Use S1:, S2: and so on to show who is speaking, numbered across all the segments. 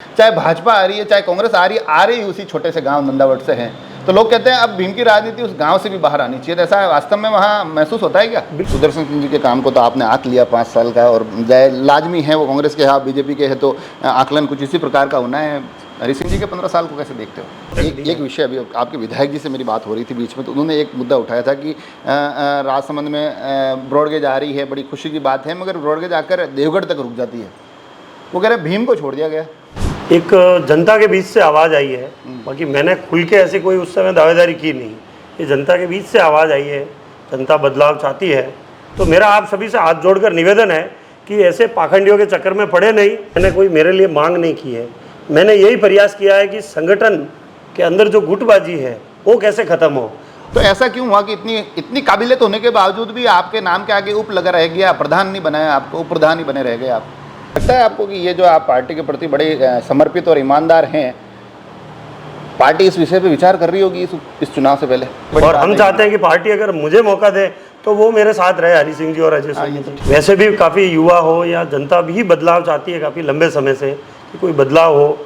S1: चाहे भाजपा आ रही है, चाहे कांग्रेस आ रही है उसी छोटे से गांव नंदावट से हैं, तो लोग कहते हैं अब भीम की राजनीति उस गांव से भी बाहर आनी चाहिए। तो ऐसा वास्तव में वहाँ महसूस होता है क्या? सुदर्शन सिंह जी के काम को तो आपने आंक लिया 5 साल का, और लाजमी है वो कांग्रेस के हैं, बीजेपी के हैं, तो आकलन कुछ इसी प्रकार का होना है। हरी सिंह जी के 15 साल को कैसे देखते हो? एक विषय, अभी आपके विधायक जी से मेरी बात हो रही थी बीच में, तो उन्होंने एक मुद्दा उठाया था कि राजसमंद में ब्रॉडगेज आ रही है, बड़ी खुशी की बात है, मगर ब्रॉडगेज आकर देवगढ़ तक रुक जाती है। वो कह रहे भीम को छोड़ दिया गया।
S2: एक जनता के बीच से आवाज़ आई है, बाकी मैंने खुल के ऐसी कोई उस समय दावेदारी की नहीं। ये जनता के बीच से आवाज़ आई है, जनता बदलाव चाहती है। तो मेरा आप सभी से हाथ जोड़कर निवेदन है कि ऐसे पाखंडियों के चक्कर में पड़े नहीं। मैंने कोई मेरे लिए मांग नहीं की है, मैंने यही प्रयास किया है कि संगठन के अंदर जो गुटबाजी है वो कैसे ख़त्म हो।
S1: तो ऐसा क्यों हुआ कि इतनी काबिलियत होने के बावजूद भी आपके नाम के आगे उप लगा रह गया, प्रधान नहीं बनाया आपको, उप प्रधान ही बने रह गए आप? लगता है आपको कि ये जो आप पार्टी के प्रति बड़े समर्पित और ईमानदार हैं, पार्टी इस विषय पे विचार कर रही होगी इस चुनाव से पहले?
S2: और हम चाहते हैं कि पार्टी अगर मुझे मौका दे तो वो मेरे साथ रहे, हरी सिंह जी और अजय सिंह जी। वैसे भी काफ़ी युवा हो या जनता भी बदलाव चाहती है काफ़ी लंबे समय से कि कोई बदलाव हो,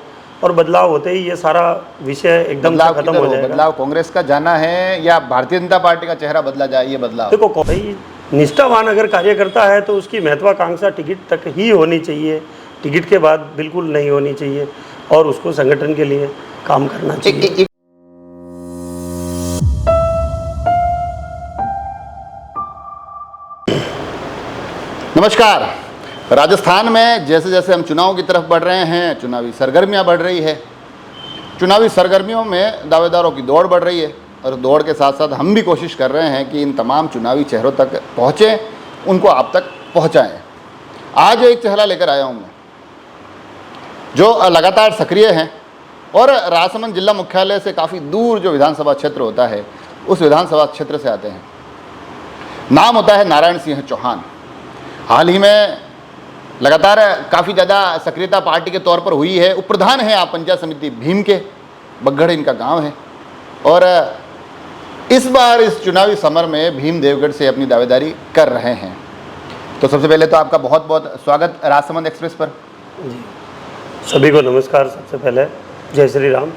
S2: और बदलाव होते ही ये सारा विषय एकदम से खत्म हो जाएगा।
S1: बदलाव कांग्रेस का जाना है या भारतीय जनता पार्टी का चेहरा बदला जाए? ये बदलाव
S2: देखो, भाई निष्ठावान अगर कार्यकर्ता है तो उसकी महत्वाकांक्षा टिकट तक ही होनी चाहिए, टिकट के बाद बिल्कुल नहीं होनी चाहिए, और उसको संगठन के लिए काम करना चाहिए।
S1: नमस्कार। राजस्थान में जैसे जैसे हम चुनाव की तरफ बढ़ रहे हैं, चुनावी सरगर्मियां बढ़ रही है। चुनावी सरगर्मियों में दावेदारों की दौड़ बढ़ रही है, और दौड़ के साथ साथ हम भी कोशिश कर रहे हैं कि इन तमाम चुनावी चेहरों तक पहुँचें, उनको आप तक पहुँचाएँ। आज एक चेहरा लेकर आया हूँ मैं, जो लगातार सक्रिय हैं और राजसमंद जिला मुख्यालय से काफ़ी दूर जो विधानसभा क्षेत्र होता है, उस विधानसभा क्षेत्र से आते हैं। नाम होता है नारायण सिंह चौहान। हाल ही में लगातार काफ़ी ज़्यादा सक्रियता पार्टी के तौर पर हुई है। उप प्रधान हैं आप पंचायत समिति भीम के, बगड़ इनका गांव है, और इस बार इस चुनावी समर में भीम देवगढ़ से अपनी दावेदारी कर रहे हैं। तो सबसे पहले तो आपका बहुत बहुत स्वागत राजसमंद एक्सप्रेस पर।
S2: जी, सभी को नमस्कार। सबसे पहले जय श्री राम।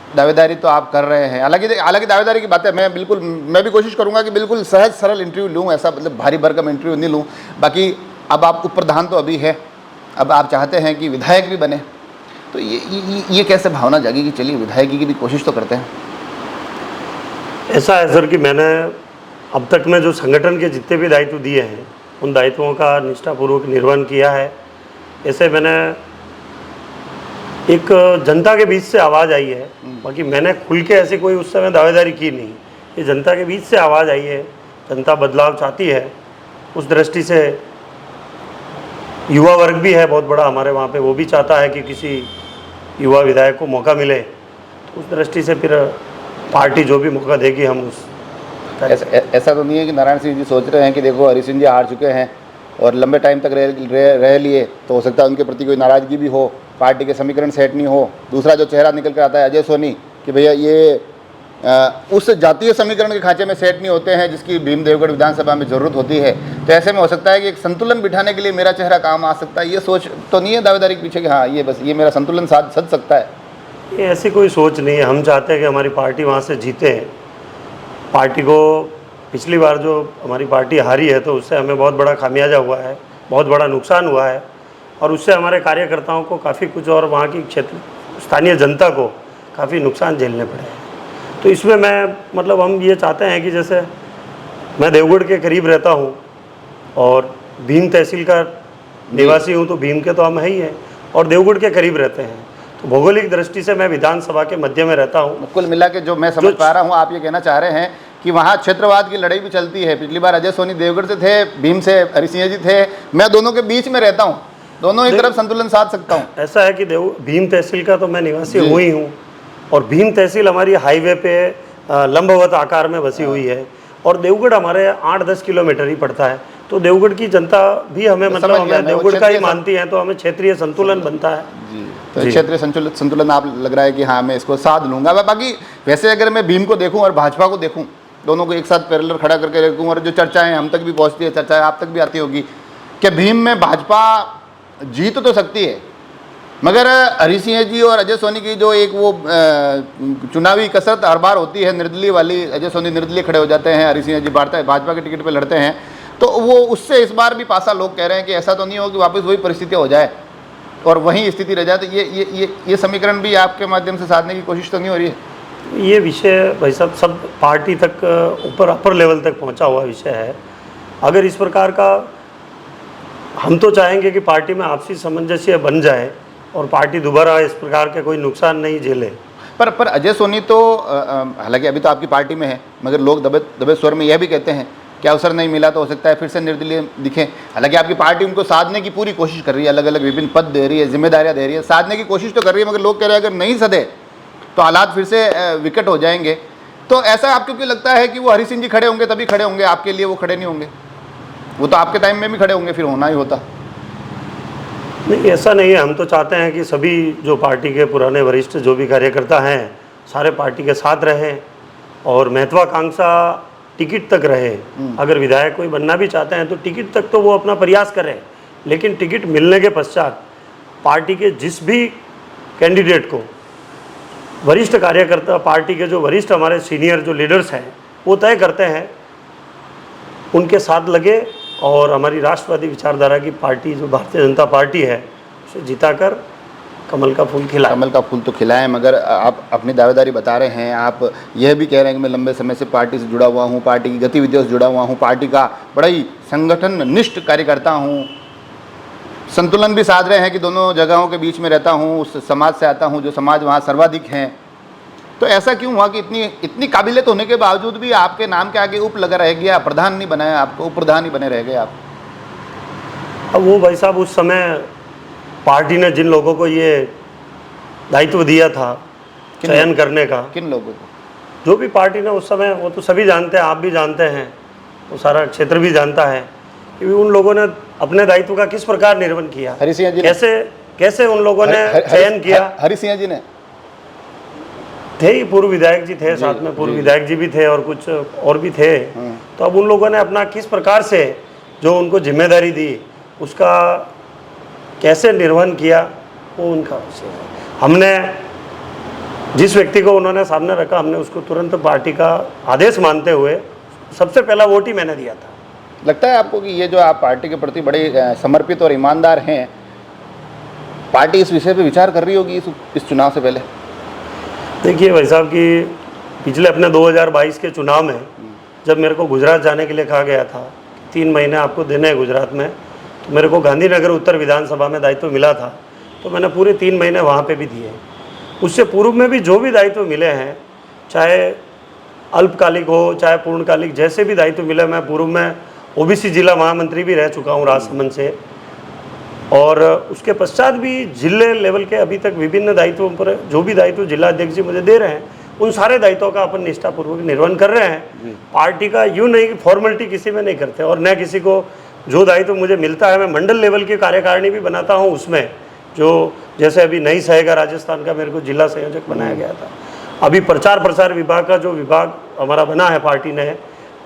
S1: दावेदारी तो आप कर रहे हैं, हालांकि दावेदारी की बात है, मैं भी कोशिश करूंगा कि बिल्कुल सहज सरल इंटरव्यू लूं, ऐसा मतलब भारी भरकम इंटरव्यू नहीं लूं। बाकी अब आप उप प्रधान तो अभी है, अब आप चाहते हैं कि विधायक भी बने, तो ये कैसे भावना जागी कि चलिए विधायकी की भी कोशिश तो करते हैं?
S2: ऐसा है सर कि मैंने अब तक में जो संगठन के जितने भी दायित्व दिए हैं उन दायित्वों का निष्ठापूर्वक निर्वहन किया है। ऐसे मैंने एक जनता के बीच से आवाज़ आई है, बाकी मैंने खुल के ऐसी कोई उस समय दावेदारी की नहीं। ये जनता के बीच से आवाज़ आई है, जनता बदलाव चाहती है। उस दृष्टि से युवा वर्ग भी है बहुत बड़ा हमारे वहाँ पे, वो भी चाहता है कि किसी युवा विधायक को मौका मिले। तो उस दृष्टि से फिर पार्टी जो भी मौका देगी हम उस
S1: ऐसा तो नहीं है कि नारायण सिंह जी सोच रहे हैं कि देखो हरी सिंह जी हार चुके हैं और लंबे टाइम तक रह लिए, तो हो सकता है उनके प्रति कोई नाराज़गी भी हो, पार्टी के समीकरण सेट नहीं हो। दूसरा जो चेहरा निकल कर आता है अजय सोनी, कि भैया ये उस जातीय समीकरण के खांचे में सेट नहीं होते हैं जिसकी भीम देवगढ़ विधानसभा में ज़रूरत होती है। तो ऐसे में हो सकता है कि एक संतुलन बिठाने के लिए मेरा चेहरा काम आ सकता है। ये सोच तो नहीं है दावेदारी के पीछे कि हाँ ये मेरा संतुलन सध सकता है?
S2: ये ऐसी कोई सोच नहीं है। हम चाहते हैं कि हमारी पार्टी वहाँ से जीते हैं। पार्टी को पिछली बार जो हमारी पार्टी हारी है तो उससे हमें बहुत बड़ा खामियाजा हुआ है, बहुत बड़ा नुकसान हुआ है, और उससे हमारे कार्यकर्ताओं को काफ़ी कुछ और वहाँ की क्षेत्र स्थानीय जनता को काफ़ी नुकसान झेलने पड़े हैं। तो इसमें हम ये चाहते हैं कि जैसे मैं देवगढ़ के करीब रहता हूँ और भीम तहसील का निवासी हूँ, तो भीम के तो हम है ही हैं, और देवगढ़ के करीब रहते हैं, तो भौगोलिक दृष्टि से मैं विधानसभा के मध्य में रहता हूँ।
S1: कुल मिला के जो मैं समझ पा रहा हूँ, आप ये कहना चाह रहे हैं कि वहाँ क्षेत्रवाद की लड़ाई भी चलती है। पिछली बार अजय सोनी देवगढ़ से थे, भीम से हरी सिंह जी थे, मैं दोनों के बीच में रहता हूँ, दोनों ही तरफ संतुलन साध सकता हूँ।
S2: ऐसा है कि भीम तहसील का तो मैं निवासी हुई ही हूँ, और भीम तहसील हमारी हाईवे पे लंबवत आकार में बसी हुई है, और देवगढ़ हमारे 8-10 किलोमीटर ही पड़ता है। तो देवगढ़ की जनता भी हमें हमें देवगढ़ का ही मानती है, तो हमें क्षेत्रीय संतुलन बनता है।
S1: जी, तो क्षेत्रीय संतुलन आप लग रहा है कि हाँ मैं इसको साध लूँगा। बाकी वैसे अगर मैं भीम को देखूँ और भाजपा को देखूँ, दोनों को एक साथ पैरेलल खड़ा करके देखूँ, और जो चर्चाएँ हम तक भी पहुँचती है, चर्चाएँ आप तक भी आती होगी, कि भीम में भाजपा जीत तो सकती है मगर हरी सिंह जी और अजय सोनी की जो एक वो चुनावी कसरत हर बार होती है निर्दलीय वाली, अजय सोनी निर्दलीय खड़े हो जाते हैं, हरी सिंह जी भाजपा के टिकट पे लड़ते हैं, तो वो उससे इस बार भी पासा लोग कह रहे हैं कि ऐसा तो नहीं हो कि वापस वही परिस्थिति हो जाए और वही स्थिति रह जाए। तो ये समीकरण भी आपके माध्यम से साधने की कोशिश तो नहीं हो रही है?
S2: ये विषय भाई साहब सब पार्टी तक ऊपर अपर लेवल तक पहुंचा हुआ विषय है। अगर इस प्रकार का, हम तो चाहेंगे कि पार्टी में आपसी सामंजस्य बन जाए और पार्टी दोबारा इस प्रकार के कोई नुकसान नहीं झेले।
S1: पर अजय सोनी तो हालांकि अभी तो आपकी पार्टी में है, मगर लोग दबे स्वर में यह भी कहते हैं कि अवसर नहीं मिला तो हो सकता है फिर से निर्दलीय दिखें। हालांकि आपकी पार्टी उनको साधने की पूरी कोशिश कर रही है, अलग अलग विभिन्न पद दे रही है, जिम्मेदारियां दे रही है, साधने की कोशिश तो कर रही है, मगर लोग कह रहे हैं अगर नहीं सदे तो हालात फिर से विकट हो जाएंगे। तो ऐसा आपको क्यों लगता है कि वो हरी सिंह जी खड़े होंगे तभी खड़े होंगे, आपके लिए वो खड़े नहीं होंगे? वो तो आपके टाइम में भी खड़े होंगे, फिर होना ही होता।
S2: नहीं, ऐसा नहीं है। हम तो चाहते हैं कि सभी जो पार्टी के पुराने वरिष्ठ जो भी कार्यकर्ता हैं सारे पार्टी के साथ रहें और महत्वाकांक्षा टिकट तक रहे। अगर विधायक कोई बनना भी चाहते हैं तो टिकट तक तो वो अपना प्रयास करें, लेकिन टिकट मिलने के पश्चात पार्टी के जिस भी कैंडिडेट को वरिष्ठ कार्यकर्ता, पार्टी के जो वरिष्ठ हमारे सीनियर जो लीडर्स हैं वो तय करते हैं, उनके साथ लगे और हमारी राष्ट्रवादी विचारधारा की पार्टी जो भारतीय जनता पार्टी है उसे जिताकर कमल का फूल खिलाए।
S1: कमल का फूल तो खिलाएं, मगर आप अपनी दावेदारी बता रहे हैं, आप यह भी कह रहे हैं कि मैं लंबे समय से पार्टी से जुड़ा हुआ हूं, पार्टी की गतिविधियों से जुड़ा हुआ हूं, पार्टी का बड़ा ही संगठन निष्ठ कार्यकर्ता हूं, संतुलन भी साध रहे हैं कि दोनों जगहों के बीच में रहता हूं, उस समाज से आता हूं जो समाज वहाँ सर्वाधिक हैं। तो ऐसा क्यों हुआ कि इतनी काबिलियत होने के बावजूद भी आपके नाम के आगे उप लगा रह गया, प्रधान नहीं बनाया आपको, उप प्रधान ही बने रह गए आप?
S2: अब वो भाई साहब उस समय पार्टी ने जिन लोगों को ये दायित्व दिया था चयन करने का,
S1: किन लोगों को?
S2: जो भी पार्टी ने उस समय, वो तो सभी जानते हैं, आप भी जानते हैं, वो सारा क्षेत्र भी जानता है कि उन लोगों ने अपने दायित्व का किस प्रकार निर्वहन किया,
S1: हरी सिंह जी
S2: कैसे उन लोगों ने चयन किया।
S1: हरी सिंह जी ने
S2: थे ही, पूर्व विधायक जी थे साथ में, पूर्व विधायक जी भी थे और कुछ और भी थे। तो अब उन लोगों ने अपना किस प्रकार से जो उनको जिम्मेदारी दी उसका कैसे निर्वहन किया वो उनका विषय है। हमने जिस व्यक्ति को उन्होंने सामने रखा, हमने उसको तुरंत पार्टी का आदेश मानते हुए सबसे पहला वोट ही मैंने दिया था।
S1: लगता है आपको कि ये जो आप पार्टी के प्रति बड़े समर्पित और ईमानदार हैं, पार्टी इस विषय पे विचार कर रही होगी इस चुनाव से पहले?
S2: देखिए भाई साहब कि पिछले अपने 2022 के चुनाव में जब मेरे को गुजरात जाने के लिए कहा गया था, 3 महीने आपको देने हैं गुजरात में, तो मेरे को गांधीनगर उत्तर विधानसभा में दायित्व मिला था, तो मैंने पूरे 3 महीने वहाँ पे भी दिए। उससे पूर्व में भी जो भी दायित्व मिले हैं, चाहे अल्पकालिक हो चाहे पूर्णकालिक, जैसे भी दायित्व मिले, मैं पूर्व में ओबीसी जिला महामंत्री भी रह चुका हूँ राजसमंद से, और उसके पश्चात भी जिले लेवल के अभी तक विभिन्न दायित्वों पर जो भी दायित्व जिला अध्यक्ष जी मुझे दे रहे हैं उन सारे दायित्वों का अपन निष्ठापूर्वक निर्वहन कर रहे हैं। पार्टी का यूँ नहीं कि फॉर्मेलिटी किसी में नहीं करते, और न किसी को जो दायित्व मुझे मिलता है, मैं मंडल लेवल की कार्यकारिणी भी बनाता हूँ उसमें, जो जैसे अभी नई सहेगा राजस्थान का मेरे को जिला संयोजक बनाया गया था। अभी प्रचार प्रसार विभाग का जो विभाग हमारा बना है पार्टी ने,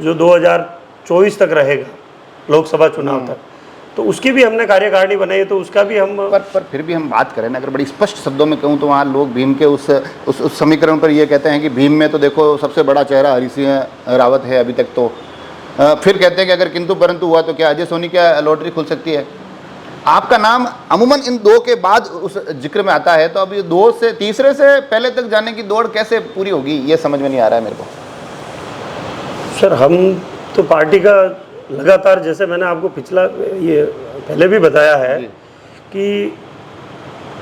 S2: जो 2024 तक रहेगा लोकसभा चुनाव तक, तो उसकी भी हमने कार्यकारिणी बनाई है, तो उसका भी हम
S1: पर फिर भी हम बात करें ना, अगर बड़ी स्पष्ट शब्दों में कहूँ तो वहाँ लोग भीम के उस समीकरण पर ये कहते हैं कि भीम में तो देखो सबसे बड़ा चेहरा हरी सिंह रावत है अभी तक, तो फिर कहते हैं कि अगर किंतु परंतु हुआ तो क्या अजय सोनी क्या लॉटरी खुल सकती है? आपका नाम अमूमन इन 2 के बाद उस जिक्र में आता है, तो अब ये 2 से तीसरे से पहले तक जाने की दौड़ कैसे पूरी होगी, ये समझ में नहीं आ रहा है मेरे को।
S2: सर, हम तो पार्टी का लगातार, जैसे मैंने आपको पिछला ये पहले भी बताया है कि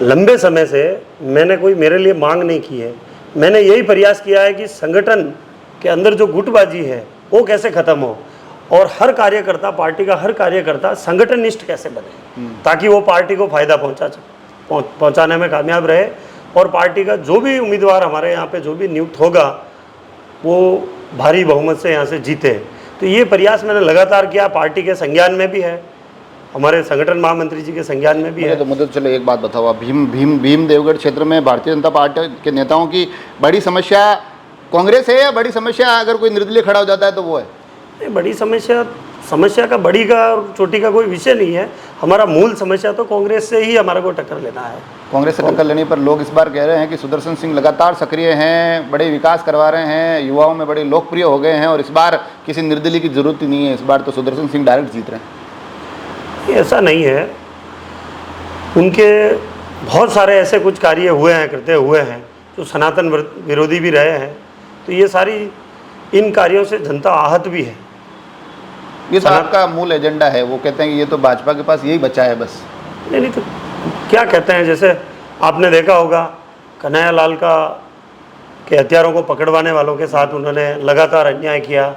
S2: लंबे समय से मैंने कोई मेरे लिए मांग नहीं की है। मैंने यही प्रयास किया है कि संगठन के अंदर जो गुटबाजी है वो कैसे ख़त्म हो, और हर कार्यकर्ता, पार्टी का हर कार्यकर्ता संगठन निष्ठ कैसे बने, ताकि वो पार्टी को फ़ायदा पहुंचाने में कामयाब रहे, और पार्टी का जो भी उम्मीदवार हमारे यहाँ पे जो भी नियुक्त होगा वो भारी बहुमत से यहाँ से जीते। तो ये प्रयास मैंने लगातार किया, पार्टी के संज्ञान में भी है, हमारे संगठन महामंत्री जी के संज्ञान में भी है।
S1: तो मुझे चलो एक बात बताओ, भीम देवगढ़ क्षेत्र में भारतीय जनता पार्टी के नेताओं की बड़ी समस्या कांग्रेस है या बड़ी समस्या अगर कोई निर्दलीय खड़ा हो जाता है तो वो है?
S2: नहीं, बड़ी समस्या समस्या का बड़ी का और छोटी का कोई विषय नहीं है। हमारा मूल समस्या तो कांग्रेस से ही हमारा को टक्कर लेना है।
S1: कांग्रेस से टक्कर लेने पर लोग इस बार कह रहे हैं कि सुदर्शन सिंह लगातार सक्रिय हैं, बड़े विकास करवा रहे हैं, युवाओं में बड़े लोकप्रिय हो गए हैं और इस बार किसी निर्दलीय की जरूरत ही नहीं है, इस बार तो सुदर्शन सिंह डायरेक्ट जीत रहे हैं।
S2: ऐसा नहीं है, उनके बहुत सारे ऐसे कुछ कार्य हुए हैं, करते हुए हैं जो सनातन विरोधी भी रहे हैं, तो ये सारी इन कार्यों से जनता आहत भी है।
S1: ये तो आपका मूल एजेंडा है, वो कहते हैं कि ये तो भाजपा के पास यही बचा है बस।
S2: नहीं तो क्या कहते हैं, जैसे आपने देखा होगा कन्हैयालाल का के हथियारों को पकड़वाने वालों के साथ उन्होंने लगातार अन्याय किया,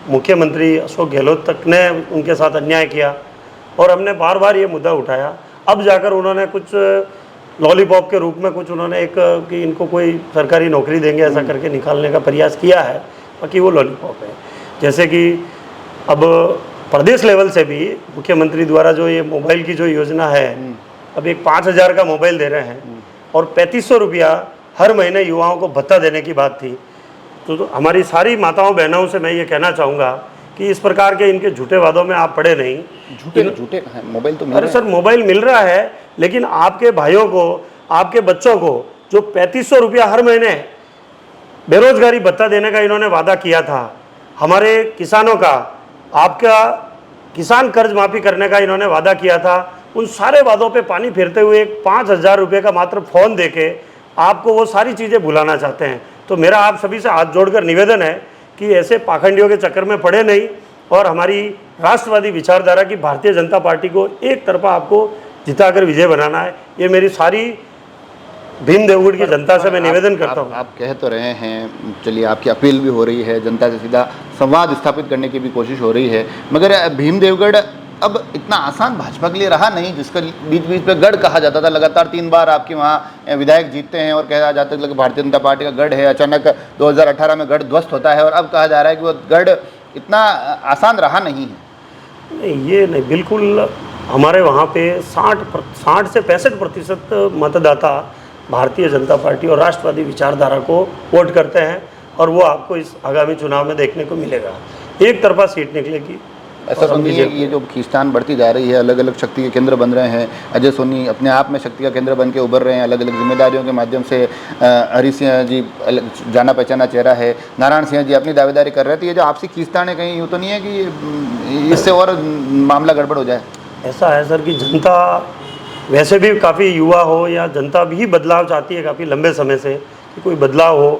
S2: मुख्यमंत्री अशोक गहलोत तक ने उनके साथ अन्याय किया और हमने बार बार ये मुद्दा उठाया। अब जाकर उन्होंने कुछ लॉलीपॉप के रूप में कुछ उन्होंने एक कि इनको कोई सरकारी नौकरी देंगे ऐसा करके निकालने का प्रयास किया है, बाकी वो लॉलीपॉप है। जैसे कि अब प्रदेश लेवल से भी मुख्यमंत्री द्वारा जो ये मोबाइल की जो योजना है, अब एक 5,000 का मोबाइल दे रहे हैं और 3500 रुपया हर महीने युवाओं को भत्ता देने की बात थी। तो हमारी सारी माताओं बहनों से मैं ये कहना चाहूँगा कि इस प्रकार के इनके झूठे वादों में आप पड़े नहीं।
S1: झूठे मोबाइल तो
S2: अरे सर, मोबाइल मिल रहा है, लेकिन आपके भाइयों को, आपके बच्चों को जो 3500 रुपया हर महीने बेरोजगारी भत्ता देने का इन्होंने वादा किया था, हमारे किसानों का, आपका किसान कर्ज माफ़ी करने का इन्होंने वादा किया था, उन सारे वादों पे पानी फेरते हुए 5,000 रुपये का मात्र फ़ोन देके आपको वो सारी चीज़ें भुलाना चाहते हैं। तो मेरा आप सभी से हाथ जोड़कर निवेदन है कि ऐसे पाखंडियों के चक्कर में पड़े नहीं और हमारी राष्ट्रवादी विचारधारा की भारतीय जनता पार्टी को एक तरफा आपको जिताकर विजय बनाना है। ये मेरी सारी भीम देवगढ़ की जनता से मैं निवेदन करता हूँ।
S1: आप कह तो रहे हैं, चलिए आपकी अपील भी हो रही है, जनता से सीधा संवाद स्थापित करने की भी कोशिश हो रही है, मगर भीम देवगढ़ अब इतना आसान भाजपा के लिए रहा नहीं, जिसका बीच बीच पे गढ़ कहा जाता था। लगातार 3 बार आपके वहाँ विधायक जीतते हैं और कहा जाता है कि भारतीय जनता पार्टी का गढ़ है। अचानक 2018 में गढ़ ध्वस्त होता है और अब कहा जा रहा है कि वो गढ़ इतना आसान रहा नहीं है।
S2: नहीं, ये नहीं, बिल्कुल हमारे वहाँ पे 60 से 65% मतदाता भारतीय जनता पार्टी और राष्ट्रवादी विचारधारा को वोट करते हैं और वो आपको इस आगामी चुनाव में देखने को मिलेगा। एक तरफा सीट निकलेगी।
S1: ऐसा तो नहीं है कि ये जो खींचतान बढ़ती जा रही है, अलग अलग शक्ति के केंद्र बन रहे हैं। अजय सोनी अपने आप में शक्ति का केंद्र बन के उभर रहे हैं, अलग अलग जिम्मेदारियों के माध्यम से। हरी सिंह जी जाना पहचाना चेहरा है, नारायण सिंह जी अपनी दावेदारी कर रहे थे। ये जो आपसी खींचतान है, कहीं यूँ तो नहीं है कि इससे और मामला गड़बड़ हो जाए?
S2: ऐसा है सर कि जनता वैसे भी काफ़ी युवा हो या जनता भी बदलाव चाहती है काफ़ी लंबे समय से कि कोई बदलाव हो,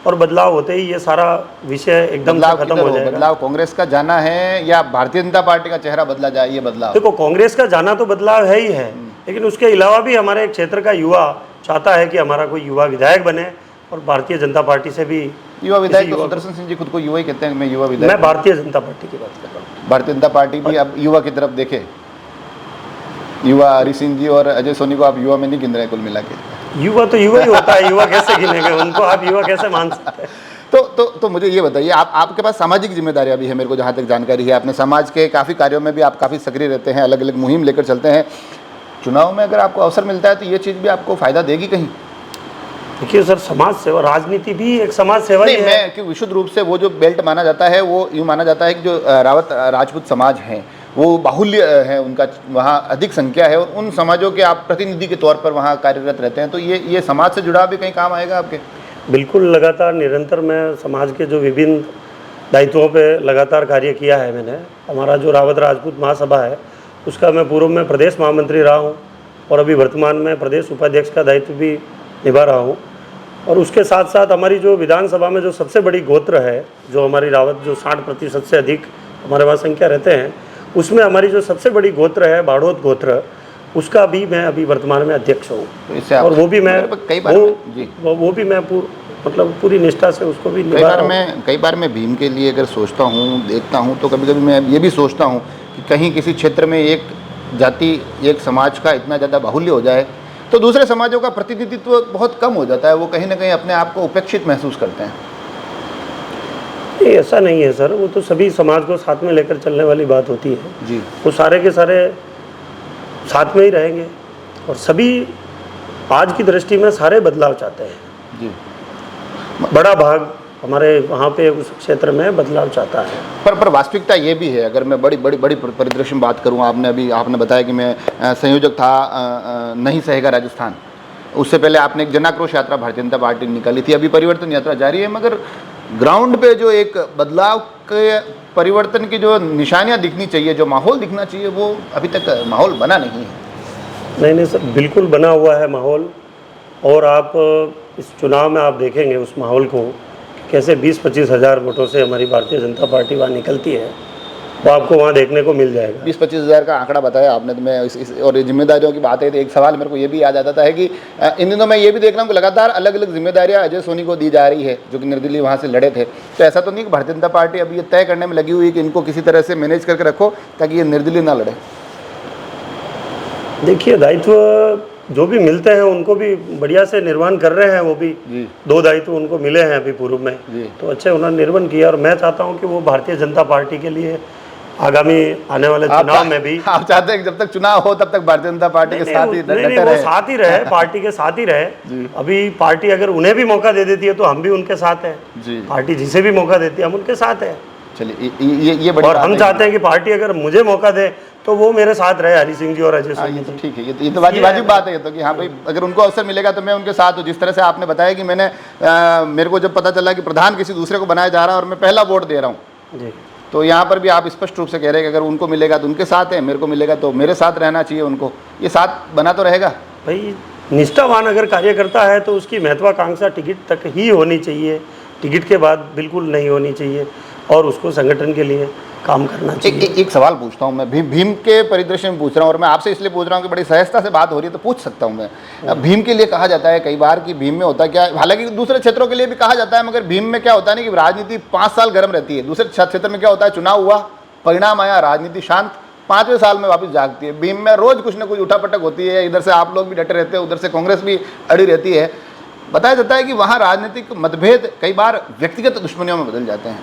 S2: और बदलाव होते ही ये सारा विषय एकदम से खत्म हो जाएगा।
S1: बदलाव कांग्रेस का जाना है या भारतीय जनता पार्टी का चेहरा बदला जाए? ये बदलाव
S2: देखो, कांग्रेस का जाना तो बदलाव है ही है, लेकिन उसके अलावा भी हमारे एक क्षेत्र का युवा चाहता है कि हमारा कोई युवा विधायक बने और भारतीय जनता पार्टी से भी
S1: युवा विधायक। तो सुदर्शन सिंह जी खुद को युवा ही कहते हैं, मैं युवा विधायक।
S2: मैं भारतीय जनता पार्टी की बात कर रहा हूँ।
S1: भारतीय जनता पार्टी भी अब युवा की तरफ देखे, युवा हरी सिंह जी और अजय सोनी को आप युवा में नहीं गिन रहे कुल मिला के?
S2: युवा तो युवा ही होता है, युवा कैसे गिनेंगे उनको, आप युवा कैसे मान सकते हैं?
S1: तो मुझे ये बताइए, आपके पास सामाजिक जिम्मेदारियां भी है, मेरे को जहाँ तक जानकारी है। आपने समाज के काफ़ी कार्यों में भी आप काफ़ी सक्रिय रहते हैं, अलग अलग मुहिम लेकर चलते हैं। चुनाव में अगर आपको अवसर मिलता है तो ये चीज़ भी आपको फ़ायदा देगी कहीं?
S2: देखिए सर, समाज सेवा, राजनीति भी एक समाज सेवा ही है।
S1: मैं कि विशुद्ध रूप से वो जो बेल्ट माना जाता है, वो यूँ माना जाता है कि जो रावत राजपूत समाज हैं वो बाहुल्य है, उनका वहाँ अधिक संख्या है और उन समाजों के आप प्रतिनिधि के तौर पर वहाँ कार्यरत रहते हैं, तो ये समाज से जुड़ा भी कहीं काम आएगा आपके?
S2: बिल्कुल, लगातार निरंतर मैं समाज के जो विभिन्न दायित्वों पे लगातार कार्य किया है मैंने। हमारा जो रावत राजपूत महासभा है उसका मैं पूर्व में प्रदेश महामंत्री रहा हूँ और अभी वर्तमान में प्रदेश उपाध्यक्ष का दायित्व भी निभा रहा हूँ। और उसके साथ साथ हमारी जो विधानसभा में जो सबसे बड़ी गोत्र है, जो हमारी रावत, जो 60% से अधिक हमारे वहाँ संख्या रहते हैं, उसमें हमारी जो सबसे बड़ी गोत्र है बाड़ोत गोत्र, उसका भी मैं अभी वर्तमान में अध्यक्ष हूँ।
S1: तो और
S2: वो भी मैं वो भी मैं मतलब पूरी निष्ठा से उसको भी
S1: कई बार मैं भीम के लिए अगर सोचता हूँ, देखता हूँ, तो कभी कभी मैं ये भी सोचता हूँ कि कहीं किसी क्षेत्र में एक जाति, एक समाज का इतना ज़्यादा बाहुल्य हो जाए तो दूसरे समाजों का प्रतिनिधित्व बहुत कम हो जाता है, वो कहीं ना कहीं अपने आप को उपेक्षित महसूस करते हैं।
S2: ऐसा नहीं है सर, वो तो सभी समाज को साथ में लेकर चलने वाली बात होती है
S1: जी।
S2: वो सारे के सारे साथ में ही रहेंगे और सभी आज की दृष्टि में सारे बदलाव चाहते हैं
S1: जी।
S2: बड़ा भाग हमारे वहाँ पे उस क्षेत्र में बदलाव चाहता है।
S1: पर वास्तविकता ये भी है, अगर मैं बड़ी बड़ी बड़ी परिदृश्य में बात करूँ, आपने बताया कि मैं संयोजक था नहीं सहेगा राजस्थान, उससे पहले आपने एक जन आक्रोश यात्रा भारतीय जनता पार्टी निकाली थी, अभी परिवर्तन यात्रा जारी है, मगर ग्राउंड पे जो एक बदलाव के परिवर्तन की जो निशानियां दिखनी चाहिए, जो माहौल दिखना चाहिए, वो अभी तक माहौल बना नहीं है।
S2: नहीं सर, बिल्कुल बना हुआ है माहौल। और आप इस चुनाव में आप देखेंगे उस माहौल को, कैसे 20-25 हज़ार वोटों से हमारी भारतीय जनता पार्टी वहाँ निकलती है, वो आपको वहाँ देखने को मिल जाएगा।
S1: 20-25 हज़ार का आंकड़ा बताया आपने, तो मैं और जिम्मेदारियों की बात है तो एक सवाल मेरे को ये भी याद आता है कि इन दिनों मैं ये भी देख रहा हूँ कि लगातार अलग अलग जिम्मेदारियाँ अजय सोनी को दी जा रही है, जो कि निर्दलीय वहाँ से लड़े थे। तो ऐसा तो नहीं कि भारतीय जनता पार्टी अभी ये तय करने में लगी हुई है कि इनको किसी तरह से मैनेज करके रखो ताकि ये निर्दलीय ना लड़े?
S2: देखिए, दायित्व जो भी मिलते हैं उनको भी बढ़िया से निर्वहन कर रहे हैं, वो भी
S1: जी।
S2: 2 दायित्व उनको मिले हैं अभी पूर्व में, तो अच्छे उन्होंने निर्वहन किया। और मैं चाहता हूँ कि वो भारतीय जनता पार्टी के लिए आगामी आने वाले चुनाव में भी,
S1: आप चाहते हैं कि जब तक चुनाव हो तब तक भारतीय जनता पार्टी के साथ ही डटे
S2: नहीं, वो
S1: रहे?
S2: साथ ही रहे, पार्टी के साथ ही रहे। अभी पार्टी अगर उन्हें भी मौका दे देती है तो हम भी उनके साथ हैं
S1: जी।
S2: पार्टी जिसे भी मौका देती है हम उनके साथ हैं।
S1: चलिए, ये बड़ी
S2: और
S1: बात
S2: हम
S1: है।
S2: चाहते हैं कि पार्टी अगर मुझे मौका दे तो वो मेरे साथ रहे, हरी सिंह जी और अजय
S1: हाँ,
S2: सोनी
S1: ये तो
S2: जी।
S1: ठीक है, ये तो वाजिब बात है ये तो, कि हाँ भाई अगर उनको अवसर मिलेगा तो मैं उनके साथ हूँ। जिस तरह से आपने बताया कि मेरे को जब पता चला कि प्रधान किसी दूसरे को बनाया जा रहा है और मैं पहला वोट दे रहा हूँ
S2: जी,
S1: तो यहाँ पर भी आप स्पष्ट रूप से कह रहे हैं कि अगर उनको मिलेगा तो उनके साथ है, मेरे को मिलेगा तो मेरे साथ रहना चाहिए उनको। ये साथ बना तो रहेगा
S2: भाई। निष्ठावान अगर कार्यकर्ता है तो उसकी महत्वाकांक्षा टिकट तक ही होनी चाहिए, टिकट के बाद बिल्कुल नहीं होनी चाहिए, और उसको संगठन के लिए काम करना चाहिए।
S1: एक सवाल पूछता हूँ मैं, भीम के परिदृश्य में पूछ रहा हूँ, और मैं आपसे इसलिए पूछ रहा हूँ कि बड़ी सहजता से बात हो रही है तो पूछ सकता हूँ मैं। भीम के लिए कहा जाता है कई बार कि भीम में होता क्या है, हालांकि दूसरे क्षेत्रों के लिए भी कहा जाता है, मगर भीम में क्या होता है ना कि राजनीति 5 साल गर्म रहती है। दूसरे क्षेत्र में क्या होता है, चुनाव हुआ, परिणाम आया, राजनीति शांत, 5वें साल में वापस जागती है। भीम में रोज कुछ ना कुछ उठापटक होती है, इधर से आप लोग भी डटे रहते हैं, उधर से कांग्रेस भी अड़ी रहती है। बताया जाता है कि वहाँ राजनीतिक मतभेद कई बार व्यक्तिगत दुश्मनियों में बदल जाते हैं,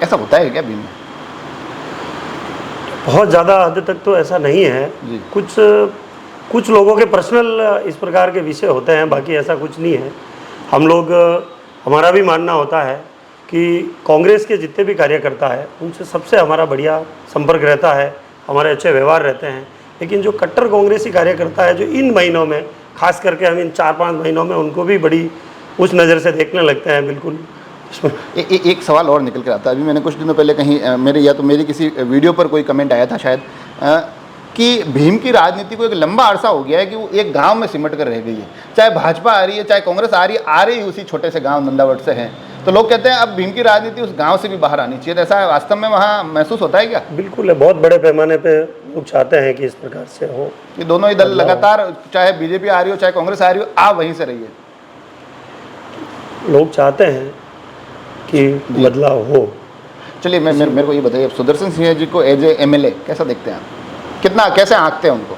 S1: ऐसा होता है क्या भीम में?
S2: बहुत ज़्यादा हद तक तो ऐसा नहीं है
S1: जी।
S2: कुछ लोगों के पर्सनल इस प्रकार के विषय होते हैं, बाकी ऐसा कुछ नहीं है। हम लोग, हमारा भी मानना होता है कि कांग्रेस के जितने भी कार्यकर्ता है उनसे सबसे हमारा बढ़िया संपर्क रहता है, हमारे अच्छे व्यवहार रहते हैं। लेकिन जो कट्टर कांग्रेसी कार्यकर्ता है, जो इन महीनों में, खास करके हम इन 4-5 महीनों में उनको भी बड़ी उस नज़र से देखने लगते हैं, बिल्कुल।
S1: एक सवाल और निकल कर आता है, अभी मैंने कुछ दिनों पहले कहीं मेरी किसी वीडियो पर कोई कमेंट आया था शायद, कि भीम की राजनीति को एक लंबा अरसा हो गया है कि वो एक गांव में सिमट कर रह गई है। चाहे भाजपा आ रही है, चाहे कांग्रेस आ रही उसी छोटे से गांव नंदावट से है, तो लोग कहते हैं अब भीम की राजनीति उस गांव से भी बाहर आनी चाहिए। तो ऐसा वास्तव में वहाँ महसूस होता है क्या?
S2: बिल्कुल है, बहुत बड़े पैमाने पे लोग चाहते हैं कि इस प्रकार से हो,
S1: कि दोनों ही दल लगातार, चाहे बीजेपी आ रही हो चाहे कांग्रेस आ रही हो, आप वहीं से रहिए।
S2: लोग चाहते हैं कि बदलाव हो।
S1: चलिए, मेरे को ये बताइए, सुदर्शन सिंह जी को एज ए MLA कैसा देखते हैं आप? कैसे आंकते हैं उनको?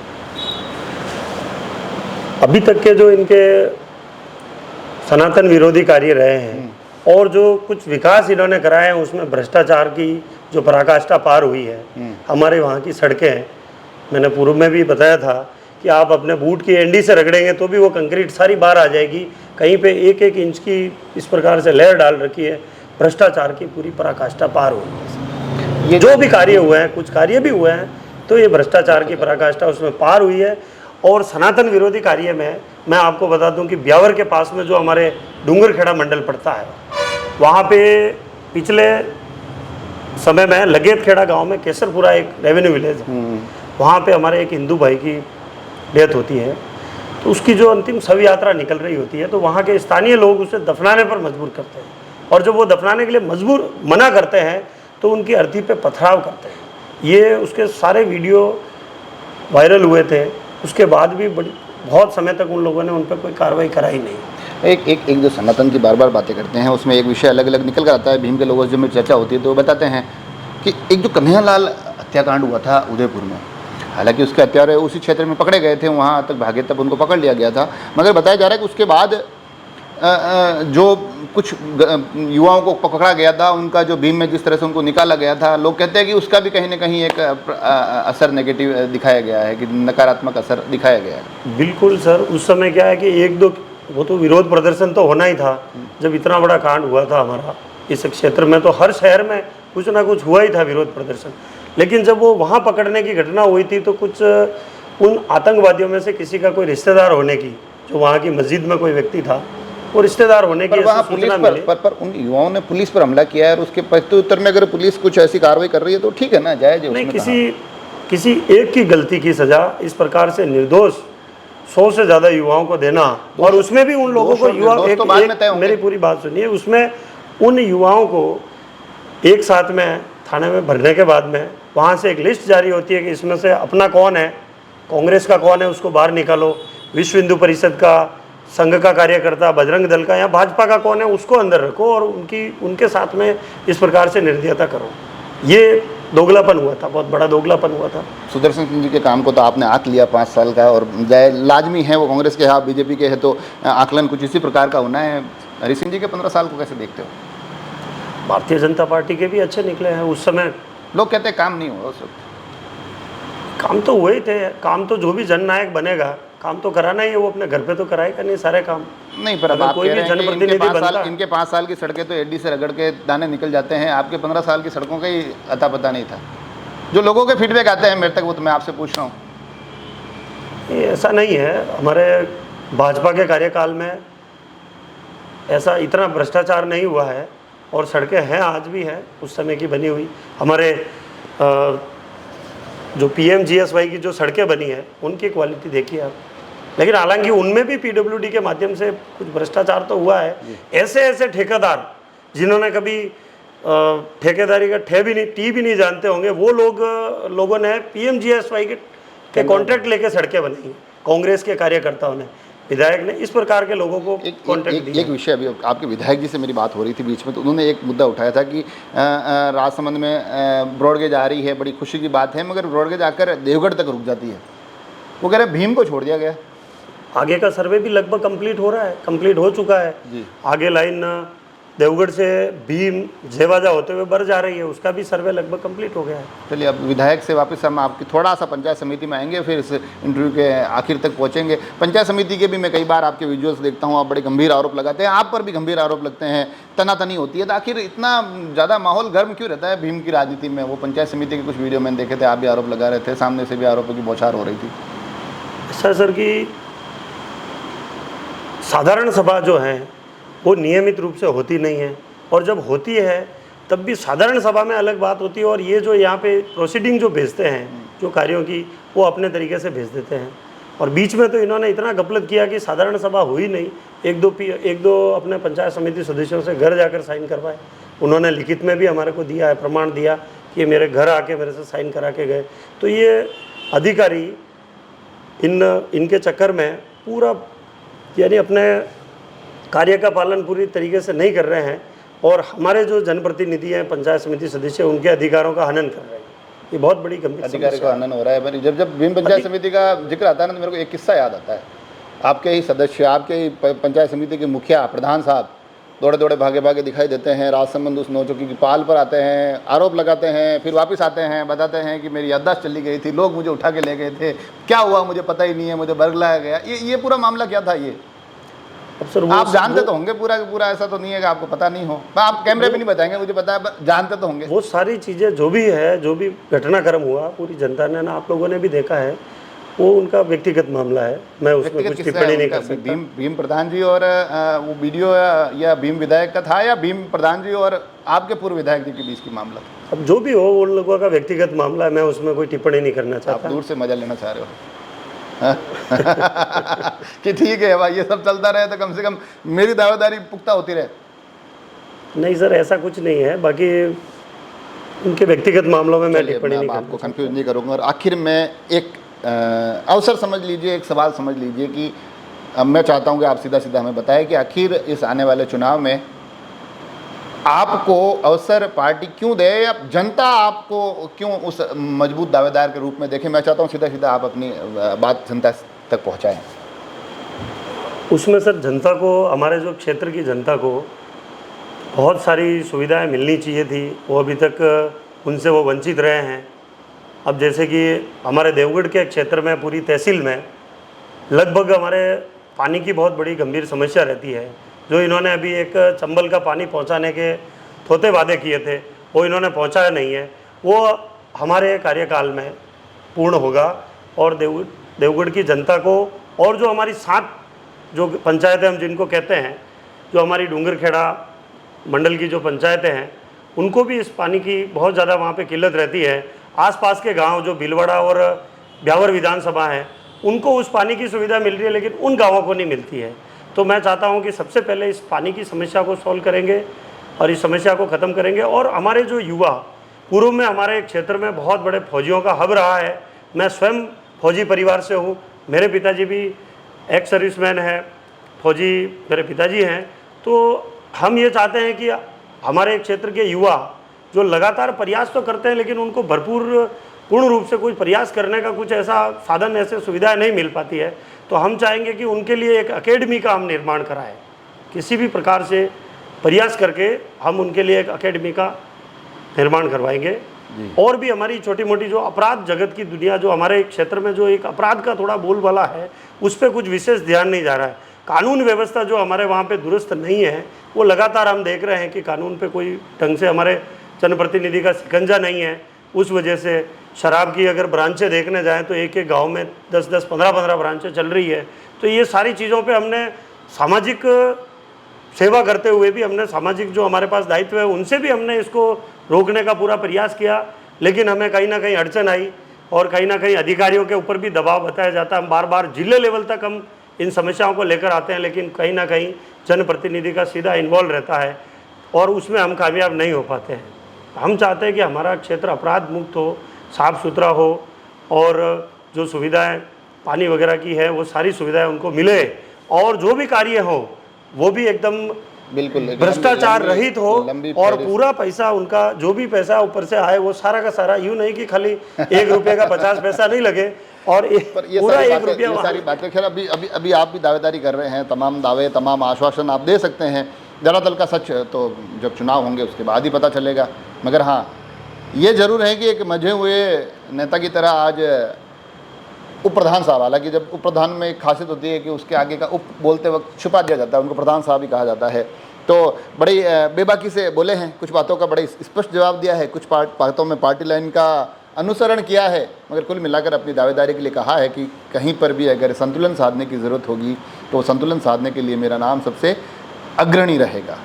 S2: अभी तक के जो इनके सनातन विरोधी कार्य रहे हैं और जो कुछ विकास इन्होंने कराए हैं, उसमें भ्रष्टाचार की जो पराकाष्ठा पार हुई है। हमारे वहाँ की सड़कें, मैंने पूर्व में भी बताया था कि आप अपने बूट की एंडी से रगड़ेंगे तो भी वो कंक्रीट सारी बाहर आ जाएगी। कहीं पे 1-1 इंच की इस प्रकार से लेयर डाल रखी है। भ्रष्टाचार की पूरी पराकाष्ठा पार हुई है। ये जो भी कार्य हुए हैं, कुछ कार्य भी हुए हैं, तो ये भ्रष्टाचार की पराकाष्ठा उसमें पार हुई है। और सनातन विरोधी कार्य में मैं आपको बता दूं कि ब्यावर के पास में जो हमारे डूंगरखेड़ा मंडल पड़ता है, वहाँ पे पिछले समय में लगेतखेड़ा गांव में केसरपुरा एक रेवेन्यू विलेज है, वहाँ पे हमारे एक हिंदू भाई की डेथ होती है, तो उसकी जो अंतिम शव यात्रा निकल रही होती है, तो वहाँ के स्थानीय लोग उसे दफनाने पर मजबूर करते हैं, और जब वो दफनाने के लिए मना करते हैं तो उनकी अर्थी पे पथराव करते हैं। ये उसके सारे वीडियो वायरल हुए थे। उसके बाद भी बहुत समय तक उन लोगों ने उन पर कोई कार्रवाई कराई नहीं।
S1: एक जो सनातन की बार बार बातें करते हैं, उसमें एक विषय अलग अलग निकल कर आता है। भीम के लोगों से जब चर्चा होती है तो वो बताते हैं कि एक जो कन्हैयालाल हत्याकांड हुआ था उदयपुर में, हालांकि उसके हत्यारे उसी क्षेत्र में पकड़े गए थे, वहाँ तक भागे तब उनको पकड़ लिया गया था, मगर बताया जा रहा है कि उसके बाद जो कुछ युवाओं को पकड़ा गया था, उनका जो भीम में जिस तरह से उनको निकाला गया था, लोग कहते हैं कि उसका भी कहीं ना कहीं एक असर नेगेटिव दिखाया गया है, कि नकारात्मक असर दिखाया गया है।
S2: बिल्कुल सर, उस समय क्या है कि 1-2 वो तो विरोध प्रदर्शन तो होना ही था जब इतना बड़ा कांड हुआ था हमारा, इस क्षेत्र में तो हर शहर में कुछ ना कुछ हुआ ही था विरोध प्रदर्शन। लेकिन जब वो वहाँ पकड़ने की घटना हुई थी तो कुछ उन आतंकवादियों में से किसी का कोई रिश्तेदार होने की, जो वहाँ की मस्जिद में कोई व्यक्ति था, वो रिश्तेदार होने की
S1: पर वहाँ
S2: ऐसी
S1: पुलिस
S2: सूचना मिली।
S1: पर उन युवाओं ने पुलिस पर हमला किया है और उसके प्रत्युत्तर में अगर पुलिस कुछ ऐसी कार्रवाई कर रही है तो ठीक है ना, जायज है
S2: नहीं,
S1: उसमें
S2: किसी एक की गलती की सजा इस प्रकार से निर्दोष 100 से ज़्यादा युवाओं को देना, और उसमें भी उन लोगों को मेरी पूरी बात सुनिए, उसमें उन युवाओं को एक साथ में थाने में भरने के बाद में वहाँ से एक लिस्ट जारी होती है कि इसमें से अपना कौन है, कांग्रेस का कौन है उसको बाहर निकालो, विश्व हिंदू परिषद का, संघ का कार्यकर्ता, बजरंग दल का या भाजपा का कौन है उसको अंदर रखो और उनके साथ में इस प्रकार से निर्दयता करो। ये दोगलापन हुआ था, बहुत बड़ा दोगलापन हुआ था।
S1: सुदर्शन सिंह जी के काम को तो आपने आंक लिया 5 साल का, और लाजमी है वो कांग्रेस के, आप बीजेपी के हैं तो आकलन कुछ इसी प्रकार का होना है। हरि सिंह जी के 15 साल को कैसे देखते हो?
S2: भारतीय जनता पार्टी के भी अच्छे निकले हैं। उस समय
S1: लोग कहते हैं काम नहीं हुआ उस वक्त।
S2: काम तो हुए ही थे। काम तो जो भी जननायक बनेगा काम तो कराना ही है, वो अपने घर पे तो कराएगा नहीं सारे काम।
S1: नहीं, पर अब आप कह रहे हैं कि इनके 5 साल की सड़कें तो एडी से रगड़ के दाने निकल जाते हैं, आपके 15 साल की सड़कों का ही अता पता नहीं था। जो लोगों के फीडबैक आते हैं मेरे तक, वो तो मैं आपसे पूछ रहा हूँ।
S2: ऐसा नहीं है, हमारे भाजपा के कार्यकाल में ऐसा इतना भ्रष्टाचार नहीं हुआ है, और सड़कें हैं आज भी हैं उस समय की बनी हुई। हमारे जो PMGSY की जो सड़कें बनी हैं उनकी क्वालिटी देखिए आप। लेकिन हालांकि उनमें भी PWD के माध्यम से कुछ भ्रष्टाचार तो हुआ है। ऐसे ठेकेदार जिन्होंने कभी ठेकेदारी का टी भी नहीं जानते होंगे, वो लोगों ने PMGSY के कॉन्ट्रैक्ट लेके सड़कें बनाई, कांग्रेस के कार्यकर्ताओं ने, विधायक ने इस प्रकार के लोगों को कॉन्ट्रैक्ट दिया।
S1: एक विषय, अभी आपके विधायक जी से मेरी बात हो रही थी बीच में, तो उन्होंने एक मुद्दा उठाया था कि राजसमंद में ब्रॉडगेज आ रही है, बड़ी खुशी की बात है, मगर ब्रॉडगेज आकर देवगढ़ तक रुक जाती है। वो कह रहे भीम को छोड़ दिया गया।
S2: आगे का सर्वे भी लगभग कंप्लीट हो रहा है, कंप्लीट हो चुका है
S1: जी।
S2: आगे लाइन देवगढ़ से भीम जेवाजा होते हुए बढ़ जा रही है, उसका भी सर्वे लगभग कंप्लीट हो गया है।
S1: चलिए, अब विधायक से वापस हम आपकी थोड़ा सा पंचायत समिति में आएंगे, फिर इस इंटरव्यू के आखिर तक पहुंचेंगे। पंचायत समिति के भी मैं कई बार आपके वीडियोस देखता हूं, आप बड़े गंभीर आरोप लगाते हैं, आप पर भी गंभीर आरोप लगते हैं, तनातनी होती है, तो आखिर इतना ज़्यादा माहौल गर्म क्यों रहता है भीम की राजनीति में? वो पंचायत समिति के कुछ वीडियो मैंने देखे थे, आप भी आरोप लगा रहे थे, सामने से भी आरोपों की बौछार हो रही थी।
S2: ऐसा सर कि साधारण सभा जो है वो नियमित रूप से होती नहीं है, और जब होती है तब भी साधारण सभा में अलग बात होती है, और ये जो यहाँ पे प्रोसीडिंग जो भेजते हैं जो कार्यों की, वो अपने तरीके से भेज देते हैं। और बीच में तो इन्होंने इतना गफलत किया कि साधारण सभा हुई नहीं, एक दो अपने पंचायत समिति सदस्यों से घर जाकर साइन करवाए। उन्होंने लिखित में भी हमारे को दिया है, प्रमाण दिया कि ये मेरे घर आके मेरे से साइन करा के गए। तो ये अधिकारी इनके चक्कर में पूरा यानी अपने कार्य का पालन पूरी तरीके से नहीं कर रहे हैं, और हमारे जो जनप्रतिनिधि हैं, पंचायत समिति सदस्य, उनके अधिकारों का हनन कर रहे हैं। ये बहुत बड़ी गंभीर
S1: अधिकारी का हनन हो रहा है। जब भीम पंचायत समिति का जिक्र आता है ना, तो मेरे को एक किस्सा याद आता है। आपके ही सदस्य, आपके ही पंचायत समिति के मुखिया प्रधान साहब दौड़े दौड़े भागे भागे दिखाई देते हैं, राजसमंद उस नौचौकी की पाल पर आते हैं, आरोप लगाते हैं, फिर वापस आते हैं, बताते हैं कि मेरी याददाश्त चली गई थी, लोग मुझे उठा के ले गए थे, क्या हुआ मुझे पता ही नहीं है, मुझे बरगलाया गया। ये पूरा मामला क्या था? ये
S2: अब सर
S1: आप जानते तो होंगे पूरा पूरा, ऐसा तो नहीं है कि आपको पता नहीं हो। आप कैमरे पे नहीं बताएंगे, मुझे पता है, जानते तो होंगे।
S2: वो सारी चीज़ें जो भी है, जो भी घटनाक्रम हुआ, पूरी जनता ने ना, आप लोगों ने भी देखा है, वो उनका व्यक्तिगत मामला है, मैं उसमें कुछ टिप्पणी नहीं कर सकता।
S1: भीम प्रधान जी और वो वीडियो या भीम विधायक का था, या भीम प्रधान जी और आपके पूर्व विधायक जी के बीच की मामला था?
S2: अब जो भी हो, उन लोगों का व्यक्तिगत मामला है, मैं उसमें कोई टिप्पणी नहीं करना चाहता।
S1: आप दूर से मजा लेना चाह रहे हो कि ठीक है भाई, ये सब चलता रहे तो कम से कम मेरी दावेदारी पुख्ता होती रहे।
S2: नहीं सर, ऐसा कुछ नहीं है, बाकी उनके व्यक्तिगत मामलों में मैं टिप्पणी नहीं
S1: आपको कंफ्यूज नहीं करूँगा। और आखिर में एक अवसर समझ लीजिए, एक सवाल समझ लीजिए कि मैं चाहता हूँ कि आप सीधा सीधा हमें बताएं कि आखिर इस आने वाले चुनाव में आपको अवसर पार्टी क्यों दे, या जनता आपको क्यों उस मजबूत दावेदार के रूप में देखे? मैं चाहता हूँ सीधा सीधा आप अपनी बात जनता तक पहुँचाएँ।
S2: उसमें सर जनता को, हमारे जो क्षेत्र की जनता को बहुत सारी सुविधाएं मिलनी चाहिए थी, वो अभी तक उनसे वो वंचित रहे हैं। अब जैसे कि हमारे देवगढ़ के क्षेत्र में, पूरी तहसील में लगभग हमारे पानी की बहुत बड़ी गंभीर समस्या रहती है, जो इन्होंने अभी एक चंबल का पानी पहुंचाने के थोते वादे किए थे वो इन्होंने पहुंचाया नहीं है, वो हमारे कार्यकाल में पूर्ण होगा। और देवगढ़ की जनता को और जो हमारी 7 जो पंचायतें हम जिनको कहते हैं, जो हमारी डूंगरखेड़ा मंडल की जो पंचायतें हैं, उनको भी इस पानी की बहुत ज़्यादा वहाँ पे किल्लत रहती है। आसपास के गांव जो भिलवाड़ा और ब्यावर विधानसभा हैं, उनको उस पानी की सुविधा मिल रही है, लेकिन उन गाँवों को नहीं मिलती है। तो मैं चाहता हूँ कि सबसे पहले इस पानी की समस्या को सॉल्व करेंगे और इस समस्या को ख़त्म करेंगे। और हमारे जो युवा, पूर्व में हमारे क्षेत्र में बहुत बड़े फौजियों का हब रहा है। मैं स्वयं फौजी परिवार से हूँ, मेरे पिताजी भी एक्स सर्विसमैन हैं, फौजी मेरे पिताजी हैं। तो हम ये चाहते हैं कि हमारे क्षेत्र के युवा जो लगातार प्रयास तो करते हैं, लेकिन उनको भरपूर पूर्ण रूप से कोई प्रयास करने का कुछ ऐसा साधन, ऐसे सुविधाएं नहीं मिल पाती है। तो हम चाहेंगे कि उनके लिए एक एकेडमी का हम निर्माण कराएं, किसी भी प्रकार से प्रयास करके हम उनके लिए एक एकेडमी का निर्माण करवाएंगे। और भी हमारी छोटी मोटी जो अपराध जगत की दुनिया, जो हमारे क्षेत्र में जो एक अपराध का थोड़ा बोलबाला है, उस पर कुछ विशेष ध्यान नहीं जा रहा है। कानून व्यवस्था जो हमारे वहाँ पे दुरुस्त नहीं है, वो लगातार हम देख रहे हैं कि कानून पे कोई ढंग से हमारे जनप्रतिनिधि का शिकंजा नहीं है। उस वजह से शराब की अगर ब्रांचें देखने जाएँ तो एक एक गाँव में 10-10, 15-15 ब्रांचें चल रही है। तो ये सारी चीज़ों पर हमने सामाजिक सेवा करते हुए भी हमने सामाजिक जो हमारे पास दायित्व है, उनसे भी हमने इसको रोकने का पूरा प्रयास किया, लेकिन हमें कहीं ना कहीं अड़चन आई और कहीं ना कहीं अधिकारियों के ऊपर भी दबाव बताया जाता है। हम बार बार जिले लेवल तक हम इन समस्याओं को लेकर आते हैं, लेकिन कहीं ना कहीं जनप्रतिनिधि का सीधा इन्वॉल्व रहता है और उसमें हम कामयाब नहीं हो पाते हैं। हम चाहते हैं कि हमारा क्षेत्र अपराध मुक्त हो, साफ़ सुथरा हो और जो सुविधाएँ पानी वगैरह की है वो सारी सुविधाएँ उनको मिले, और जो भी कार्य हो वो भी एकदम
S1: बिल्कुल
S2: भ्रष्टाचार रहित हो और पूरा पैसा उनका जो भी पैसा ऊपर से आए वो सारा का सारा, यूँ नहीं कि खाली 1 रुपये का 50 पैसा नहीं लगे और पूरा 1 रुपया।
S1: ये सारी बातें खैर अभी आप भी दावेदारी कर रहे हैं, तमाम दावे तमाम आश्वासन आप दे सकते हैं। दरअसल का सच तो जब चुनाव होंगे उसके बाद ही पता चलेगा। मगर हाँ, ये ज़रूर है कि एक मजे हुए नेता की तरह आज उप प्रधान साहब, हालांकि जब उप प्रधान में एक खासियत होती है कि उसके आगे का उप बोलते वक्त छुपा दिया जाता है, उनको प्रधान साहब ही कहा जाता है। तो बड़ी बेबाकी से बोले हैं, कुछ बातों का बड़े स्पष्ट जवाब दिया है, कुछ बातों में पार्टी लाइन का अनुसरण किया है, मगर कुल मिलाकर अपनी दावेदारी के लिए कहा है कि कहीं पर भी अगर संतुलन साधने की ज़रूरत होगी तो संतुलन साधने के लिए मेरा नाम सबसे अग्रणी रहेगा।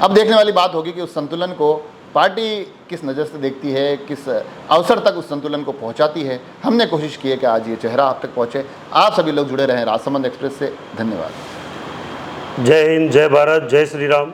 S1: अब देखने वाली बात होगी कि उस संतुलन को पार्टी किस नज़र से देखती है, किस अवसर तक उस संतुलन को पहुंचाती है। हमने कोशिश की है कि आज ये चेहरा आप तक पहुंचे। आप सभी लोग जुड़े रहें राजसमंद एक्सप्रेस से। धन्यवाद।
S2: जय हिंद, जय भारत, जय श्री राम।